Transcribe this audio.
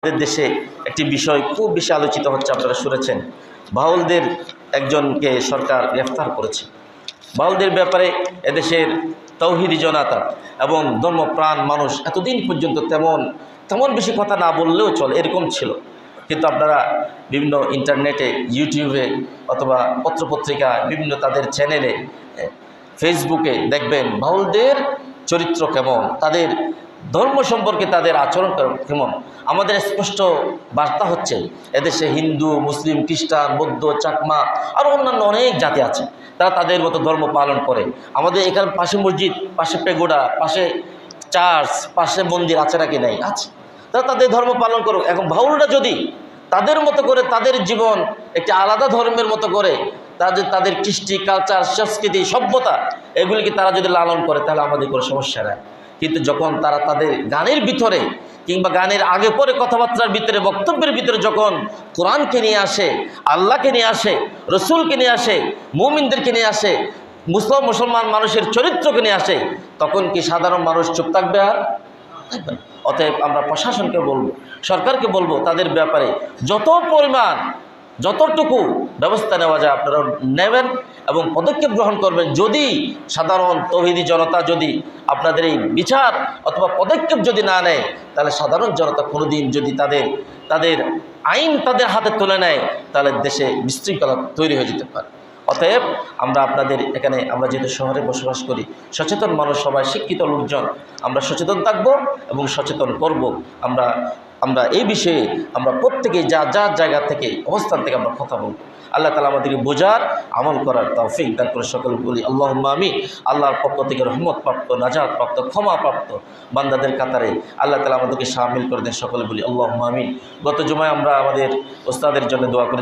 আমাদের দেশে একটি বিষয় খুব বেশি আলোচিত হচ্ছে, আপনারা শুনেছেন। বাউলদের একজনকে সরকার গ্রেফতার করেছে। বাউলদের ব্যাপারে এদেশের তৌহিদি জনতা এবং ধর্মপ্রাণ মানুষ এতদিন পর্যন্ত তেমন বেশি কথা না বললেও চলে, এরকম ছিল। কিন্তু আপনারা বিভিন্ন ইন্টারনেটে, ইউটিউবে অথবা পত্রপত্রিকায়, বিভিন্ন তাদের চ্যানেলে, ফেসবুকে দেখবেন বাউলদের চরিত্র কেমন, তাদের ধর্ম সম্পর্কে তাদের আচরণ কেমন। আমাদের স্পষ্ট বার্তা হচ্ছে, এদেশে হিন্দু, মুসলিম, খ্রিস্টান, বৌদ্ধ, চাকমা আরও অন্যান্য অনেক জাতি আছে, তারা তাদের মতো ধর্ম পালন করে। আমাদের এখানে পাশে মসজিদ, পাশে পেগোডা, পাশে চার্চ, পাশে মন্দির আছে নাকি? নাই, আছে। তারা তাদের ধর্ম পালন করুক। এখন বাউলরা যদি তাদের মতো করে তাদের জীবন একটি আলাদা ধর্মের মতো করে, তাদের কৃষ্টি, কালচার, সংস্কৃতি, সভ্যতা এগুলিকে তারা যদি লালন করে, তাহলে আমাদের কোনো সমস্যা নাই। কিন্তু যখন তারা তাদের গানের ভিতরে কিংবা গানের আগে পরে কথাবার্তার ভিতরে, বক্তব্যের ভিতরে যখন কোরআনকে নিয়ে আসে, আল্লাহকে নিয়ে আসে, রসুলকে নিয়ে আসে, মুমিনদেরকে নিয়ে আসে, মুসলমান মানুষের চরিত্রকে নিয়ে আসে, তখন কি সাধারণ মানুষ চুপ থাকবে? আর থাকবে না। অতএব আমরা প্রশাসনকে বলবো, সরকারকে বলবো, তাদের ব্যাপারে যতটুকু ব্যবস্থা নেওয়া যায় আপনারা নেবেন এবং পদক্ষেপ গ্রহণ করবেন। যদি সাধারণ তৌহিদি জনতা যদি আপনাদের এই বিচার অথবা পদক্ষেপ যদি না নেয়, তাহলে সাধারণ জনতা কোনোদিন যদি তাদের আইন তাদের হাতে তুলে নেয়, তাহলে দেশে বিশৃঙ্খলা তৈরি হয়ে যেতে পারে। অতএব আমরা আপনাদের এখানে, আমরা যেহেতু শহরে বসবাস করি, সচেতন মানুষ, সবাই শিক্ষিত লোকজন, আমরা সচেতন থাকব এবং সচেতন করব। আমরা এই বিষয়ে আমরা প্রত্যেকেই যার জায়গা থেকে, অবস্থান থেকে আমরা কথা বলব। আল্লাহ তাআলা আমাদেরকে বোঝার, আমল করার তৌফিক দান করে। সকল বলি আল্লাহুম্মা আমিন। আল্লাহর পক্ষ থেকে রহমত প্রাপ্ত, নাজাত প্রাপ্ত, ক্ষমা প্রাপ্ত বান্দাদের কাতারে আল্লাহ তাআলা আমাদেরকে শামিল করে দেন। সকলে বলি আল্লাহুম্মা আমিন। গত জুমায় আমরা আমাদের ওস্তাদের জন্য দোয়া করি।